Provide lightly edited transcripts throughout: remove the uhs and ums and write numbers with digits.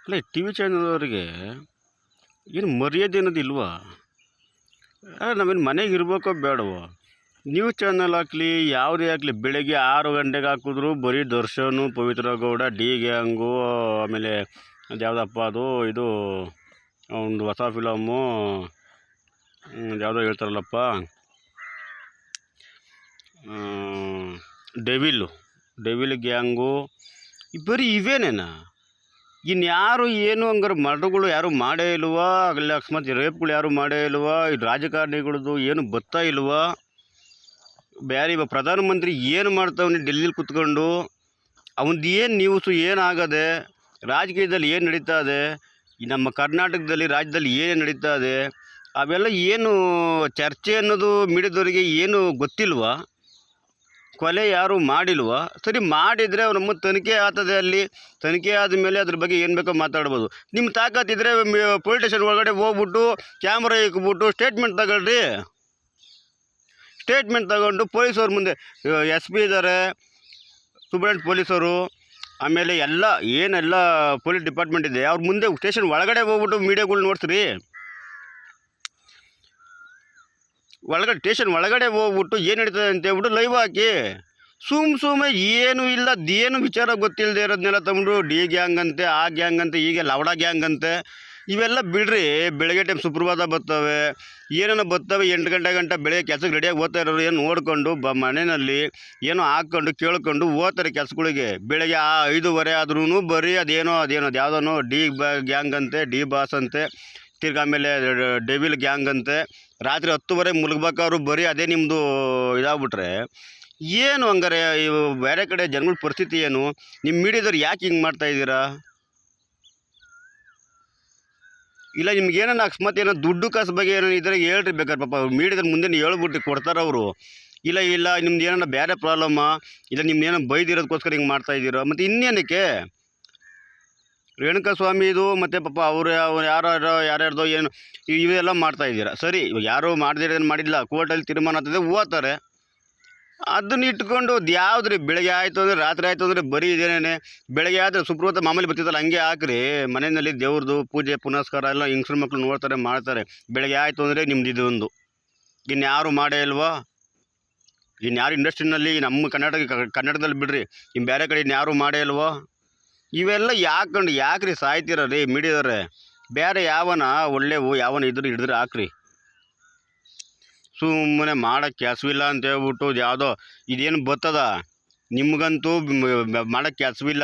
ಅಲ್ಲ T V ಚಾನಲ್ವರಿಗೆ ಏನು ಮರ್ಯಾದೆ ಅನ್ನೋದು ಇಲ್ವಾ? ನಾವೇನು ಮನೆಗೆ ಇರ್ಬೇಕೋ ಬೇಡವೋ? ನ್ಯೂಸ್ ಚಾನಲ್ ಹಾಕಲಿ ಯಾವುದೇ ಹಾಕಲಿ ಬೆಳಗ್ಗೆ 6 ಗಂಟೆಗೆ ಹಾಕಿದ್ರು ಬರೀ ದರ್ಶನು, ಪವಿತ್ರ ಗೌಡ, ಡಿ ಗ್ಯಾಂಗು, ಆಮೇಲೆ ಅದು ಯಾವುದಪ್ಪ ಅದು ಇದು ಒಂದು ಹೊಸ ಫಿಲಮ್ಮು ಯಾವುದೋ ಹೇಳ್ತಾರಲ್ಲಪ್ಪ, ಡೆವಿಲ್ ಗ್ಯಾಂಗು, ಬರೀ ಇವೇನೇನಾ? ಇನ್ಯಾರು ಏನು ಹಂಗಾರೆ ಮರ್ಡರ್ಗಳು ಯಾರು ಮಾಡೇ ಇಲ್ವಾ? ಅಲ್ಲಿ ಅಕಸ್ಮಾತ್ ರೇಪ್ಗಳು ಯಾರು ಮಾಡೇ ಇಲ್ವಾ? ಈ ರಾಜಕಾರಣಿಗಳದ್ದು ಏನು ಬತ್ತಾ ಇಲ್ವಾ? ಬೇರೆ ಇವಾಗ ಪ್ರಧಾನಮಂತ್ರಿ ಏನು ಮಾಡ್ತಾವನಿ ಡೆಲ್ಲಿಲಿ ಕುತ್ಕೊಂಡು? ಅವನದು ಏನು ನ್ಯೂಸು ಏನಾಗದೆ? ರಾಜಕೀಯದಲ್ಲಿ ಏನು ನಡೀತಾ ಇದೆ? ಈ ನಮ್ಮ ಕರ್ನಾಟಕದಲ್ಲಿ ರಾಜ್ಯದಲ್ಲಿ ಏನು ನಡೀತಾ ಇದೆ? ಅವೆಲ್ಲ ಏನು ಚರ್ಚೆ ಅನ್ನೋದು ಮೀಡಿಯಾದವರಿಗೆ ಏನು ಗೊತ್ತಿಲ್ವಾ? ಕೊಲೆ ಯಾರು ಮಾಡಿಲ್ವಾ? ಸರಿ ಮಾಡಿದರೆ ಅವ್ರು ನಮ್ಮ ತನಿಖೆ ಆಗ್ತದೆ, ಅಲ್ಲಿ ತನಿಖೆ ಆದಮೇಲೆ ಅದ್ರ ಬಗ್ಗೆ ಏನು ಬೇಕೋ ಮಾತಾಡ್ಬೋದು. ನಿಮ್ಮ ತಾಕತ್ತಿದ್ರೆ ಪೊಲೀಸ್ ಸ್ಟೇಷನ್ ಒಳಗಡೆ ಹೋಗ್ಬಿಟ್ಟು ಕ್ಯಾಮ್ರಾ ಇಕ್ಬಿಟ್ಟು ಸ್ಟೇಟ್ಮೆಂಟ್ ತಗೊಳ್ರಿ. ಸ್ಟೇಟ್ಮೆಂಟ್ ತಗೊಂಡು ಪೊಲೀಸವ್ರ ಮುಂದೆ ಎಸ್ ಪಿ ಇದ್ದಾರೆ, ಸೂಪರಿಂಟೆಂಡೆಂಟ್ ಪೊಲೀಸರು, ಆಮೇಲೆ ಏನೆಲ್ಲ ಪೊಲೀಸ್ ಡಿಪಾರ್ಟ್ಮೆಂಟ್ ಇದೆ ಅವ್ರ ಮುಂದೆ ಸ್ಟೇಷನ್ ಒಳಗಡೆ ಹೋಗ್ಬಿಟ್ಟು ಮೀಡಿಯಾಗಳು ನೋಡ್ತೀರಿ. ಒಳಗಡೆ ಸ್ಟೇಷನ್ ಒಳಗಡೆ ಹೋಗ್ಬಿಟ್ಟು ಏನು ನಡೀತದೆ ಅಂತ ಹೇಳ್ಬಿಟ್ಟು ಲೈವ್ ಹಾಕಿ. ಸುಮ್ಮನೆ ಏನು ಇಲ್ಲ ಅದೇನು ವಿಚಾರ ಗೊತ್ತಿಲ್ಲದೆ ಇರೋದನ್ನೆಲ್ಲ ತಗೊಂಡು ಡಿ ಗ್ಯಾಂಗ್ ಅಂತೆ, ಆ ಗ್ಯಾಂಗ್ ಅಂತೆ, ಹೀಗೆ ಲವಡ ಗ್ಯಾಂಗ್ ಅಂತೆ, ಇವೆಲ್ಲ ಬಿಡ್ರಿ. ಬೆಳಗ್ಗೆ ಟೈಮ್ ಸುಪ್ರಭಾತ ಬರ್ತವೆ, ಏನೇನೋ ಬರ್ತವೆ. 8 ಗಂಟೆ ಬೆಳಗ್ಗೆ ಕೆಲಸಕ್ಕೆ ರೆಡಿಯಾಗಿ ಓದ್ತಾ ಇರೋರು ಏನು ನೋಡಿಕೊಂಡು ಮನೆಯಲ್ಲಿ ಏನೋ ಹಾಕ್ಕೊಂಡು ಕೇಳ್ಕೊಂಡು ಓದ್ತಾರೆ ಕೆಲಸಗಳಿಗೆ. ಬೆಳಗ್ಗೆ 5:15 ಆದ್ರೂ ಬರೀ ಅದೇನೋ ಯಾವುದೋ ಗ್ಯಾಂಗ್ ಅಂತೆ, ಡಿ ಬಾಸ್ ಅಂತೆ, ತಿರ್ಗಿ ಆಮೇಲೆ ಡೆವಿಲ್ ಗ್ಯಾಂಗ್ ಅಂತೆ. ರಾತ್ರಿ 10:30 ಮುಳುಗ್ಬೇಕಾದ್ರು ಬರೀ ಅದೇ ನಿಮ್ಮದು ಇದಾಗ್ಬಿಟ್ರೆ ಏನು ಹಂಗಾರೆ? ಇವು ಬೇರೆ ಕಡೆ ಜನಗಳ ಪರಿಸ್ಥಿತಿ ಏನು? ನಿಮ್ಮ ಮೀಡಿಯಾದವ್ರು ಯಾಕೆ ಹಿಂಗೆ ಮಾಡ್ತಾಯಿದ್ದೀರಾ? ಇಲ್ಲ ನಿಮ್ಗೇನೋ ಅಕಸ್ಮಾತ್ ಏನೋ ದುಡ್ಡು ಕಾಸು ಬಗ್ಗೆ ಏನೋ ಇದ್ರೆ ಹೇಳ್ರಿ ಬೇಕಾದ್ರೆ. ಪಾಪ ಮೀಡಿಯಾದ ಮುಂದೆ ಹೇಳ್ಬಿಟ್ಟು ಕೊಡ್ತಾರವರು. ಇಲ್ಲ ನಿಮ್ದು ಏನೋ ಬೇರೆ ಪ್ರಾಬ್ಲಮ್ಮಾ, ಇಲ್ಲ ನಿಮ್ದೇನೋ ಬೈದಿರೋದಕ್ಕೋಸ್ಕರ ಹಿಂಗೆ ಮಾಡ್ತಾಯಿದ್ದೀರಾ? ಮತ್ತು ಇನ್ನೇನಕ್ಕೆ? ರೇಣುಕಾ ಸ್ವಾಮಿದು ಮತ್ತು ಪಾಪ ಅವರು ಯಾರ್ಯಾರ್ದೋ ಏನು ಇವೆಲ್ಲ ಮಾಡ್ತಾಯಿದ್ದೀರಾ. ಸರಿ, ಇವಾಗ ಯಾರು ಮಾಡದಿರೋದೇನು ಮಾಡಿಲ್ಲ, ಕೋರ್ಟಲ್ಲಿ ತೀರ್ಮಾನ ಆಗ್ತದೆ, ಓದ್ತಾರೆ. ಅದನ್ನ ಇಟ್ಕೊಂಡು ಅದು ಯಾವುದ್ರಿ? ಬೆಳಗ್ಗೆ ಆಯಿತು ಅಂದರೆ ರಾತ್ರಿ ಆಯಿತು ಅಂದರೆ ಬರೀ ಇದೇನೇ. ಬೆಳಗ್ಗೆ ಆದರೆ ಸುಪ್ರಭಾತ ಮಾಮೂಲಿ ಬರ್ತಿದ್ದಲ್ಲ ಹಂಗೆ ಹಾಕ್ರಿ. ಮನೆಯಲ್ಲಿ ದೇವ್ರದ್ದು ಪೂಜೆ ಪುನಸ್ಕಾರ ಎಲ್ಲ ಹೆಂಗಸ್ರ ಮಕ್ಕಳು ನೋಡ್ತಾರೆ, ಮಾಡ್ತಾರೆ. ಬೆಳಗ್ಗೆ ಆಯಿತು ಅಂದರೆ ನಿಮ್ದು ಇದೊಂದು. ಇನ್ಯಾರು ಮಾಡೇ ಇಲ್ವಾ? ಇನ್ಯಾರು ಇಂಡಸ್ಟ್ರಿನಲ್ಲಿ ನಮ್ಮ ಕರ್ನಾಟಕದಲ್ಲಿ ಬಿಡ್ರಿ, ಇನ್ನು ಬೇರೆ ಕಡೆ ಇನ್ಯಾರು ಮಾಡೇ ಇಲ್ವಾ? ಇವೆಲ್ಲ ಯಾಕ್ರಿ ಸಾಯ್ತೀರ ರೀ ಮೀಡಿಯಾದವ್ರೆ? ಬೇರೆ ಯಾವನ ಒಳ್ಳೆವು ಯಾವನ ಇದ್ರೆ ಹಿಡಿದ್ರೆ ಹಾಕ್ರಿ. ಸುಮ್ಮನೆ ಮಾಡೋಕ್ಕೆ ಕೆಲಸವಿಲ್ಲ ಅಂತ ಹೇಳ್ಬಿಟ್ಟು ಯಾವುದೋ ಇದೇನು ಬರ್ತದ? ನಿಮಗಂತೂ ಮಾಡೋಕ್ಕೆ ಕೆಲಸವಿಲ್ಲ.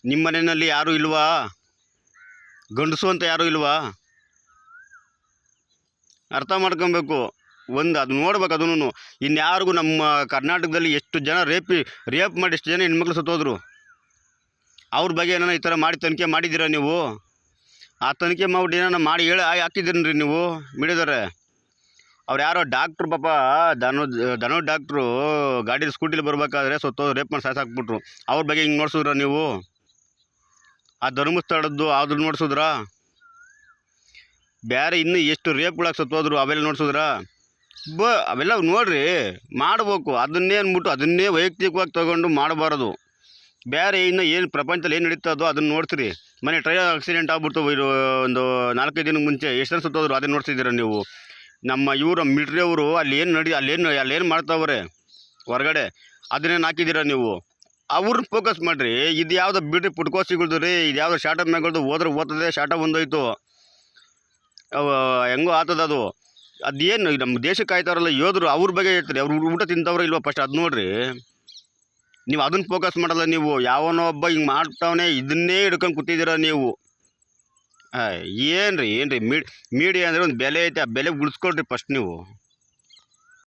ನಿಮ್ಮ ಮನೆಯಲ್ಲಿ ಯಾರೂ ಇಲ್ವಾ? ಗಂಡಸು ಅಂತ ಯಾರೂ ಇಲ್ವಾ? ಅರ್ಥ ಮಾಡ್ಕೊಬೇಕು. ಅದು ನೋಡ್ಬೇಕು. ಅದನ್ನು ಇನ್ಯಾರಿಗೂ ನಮ್ಮ ಕರ್ನಾಟಕದಲ್ಲಿ ಎಷ್ಟು ಜನ ರೇಪ್ ಮಾಡಿ ಎಷ್ಟು ಜನ ಹೆಣ್ಮಕ್ಳು ಸತ್ತೋದ್ರು. ಅವ್ರ ಬಗ್ಗೆ ಏನೋ ಈ ಥರ ಮಾಡಿ ತನಿಖೆ ಮಾಡಿದ್ದೀರಾ ನೀವು? ಆ ತನಿಖೆ ಮಾಡ್ಬಿಟ್ಟು ಏನೋ ಮಾಡಿ ಹಾಕಿದ್ದೀರಿ ನೀವು ಮೀಡಿಯಾದವ್ರೆ. ಅವ್ರು ಯಾರೋ ಡಾಕ್ಟ್ರು, ಪಾಪ ಧನು ಡಾಕ್ಟ್ರು ಗಾಡಿ ಸ್ಕೂಟಿಲಿ ಬರ್ಬೇಕಾದ್ರೆ ರೇಪ್ ಮಾಡಿ ಸಾಯಿಸಾಕ್ಬಿಟ್ರು. ಅವ್ರ ಬಗ್ಗೆ ಹಿಂಗೆ ನೋಡ್ಸಿದ್ರ ನೀವು? ಆ ಧರ್ಮಸ್ಥಳದ್ದು ಆದ್ರೂ ನೋಡ್ಸಿದ್ರ? ಬೇರೆ ಇನ್ನೂ ಎಷ್ಟು ರೇಪ್ಗಳಾಗಿ ಸತ್ತೋದ್ರು ಅವೆಲ್ಲ ನೋಡ್ಸಿದ್ರ? ಅವೆಲ್ಲ ನೋಡ್ರಿ, ಮಾಡ್ಬೇಕು. ಅದನ್ನೇ ಅಂದ್ಬಿಟ್ಟು ಅದನ್ನೇ ವೈಯಕ್ತಿಕವಾಗಿ ತಗೊಂಡು ಮಾಡಬಾರದು. ಬೇರೆ ಇನ್ನು ಏನು ಪ್ರಪಂಚದಲ್ಲಿ ಏನು ನಡೀತದೋ ಅದನ್ನು ನೋಡ್ತೀರಿ. ಮನೆ ಟ್ರೈನ್ ಆಕ್ಸಿಡೆಂಟ್ ಆಗ್ಬಿಡ್ತು ಒಂದು 4-5 ದಿನಕ್ಕೆ ಮುಂಚೆ ಎಷ್ಟು ಜನ ಸತ್ತೋದ್ರು ಅದನ್ನು ನೋಡ್ತಿದ್ದೀರ ನೀವು? ನಮ್ಮ ಇವರು ಮಿಲ್ಟ್ರಿ ಅವರು ಅಲ್ಲೇನು ಮಾಡ್ತಾವ್ರೆ ಹೊರಗಡೆ, ಅದನ್ನೇನು ಹಾಕಿದ್ದೀರ ನೀವು? ಅವ್ರನ್ನ ಫೋಕಸ್ ಮಾಡಿರಿ. ಇದು ಯಾವುದೋ ಬಿಡ್ರಿ ಪುಟ್ಕೋಸಿಗಳ್ದು ರೀ, ಇದು ಯಾವುದೋ ಶಾರ್ಟ ಮ್ಯಾಗ್ಗಳದ್ದು ಓದ್ತದೆ, ಶಾರ್ಟ ಒಂದೋಯ್ತು, ಹೆಂಗೋ ಆಗ್ತದೆ ಅದು. ಅದೇನು ನಮ್ಮ ದೇಶಕ್ಕೆ ಕಾಯ್ತಾರಲ್ಲ ಯೋಧರು, ಅವ್ರ ಬಗ್ಗೆ ಹೇಳ್ತೀರಿ. ಅವ್ರು ಊಟ ತಿಂತವ್ರ ಇಲ್ವಾ ಫಸ್ಟ್ ಅದು ನೋಡ್ರಿ. ನೀವು ಅದನ್ನು ಫೋಕಸ್ ಮಾಡಲ್ಲ. ನೀವು ಯಾವನೋ ಒಬ್ಬ ಹಿಂಗೆ ಮಾಡ್ತಾವನೆ ಇದನ್ನೇ ಹಿಡ್ಕೊಂಡು ಕೂತಿದ್ದೀರ ನೀವು. ಏನ್ರಿ ಮೀಡಿಯಾ ಅಂದರೆ ಒಂದು ಬೆಲೆ ಐತೆ, ಆ ಬೆಲೆ ಉಳಿಸ್ಕೊಳ್ರಿ ಫಸ್ಟ್ ನೀವು.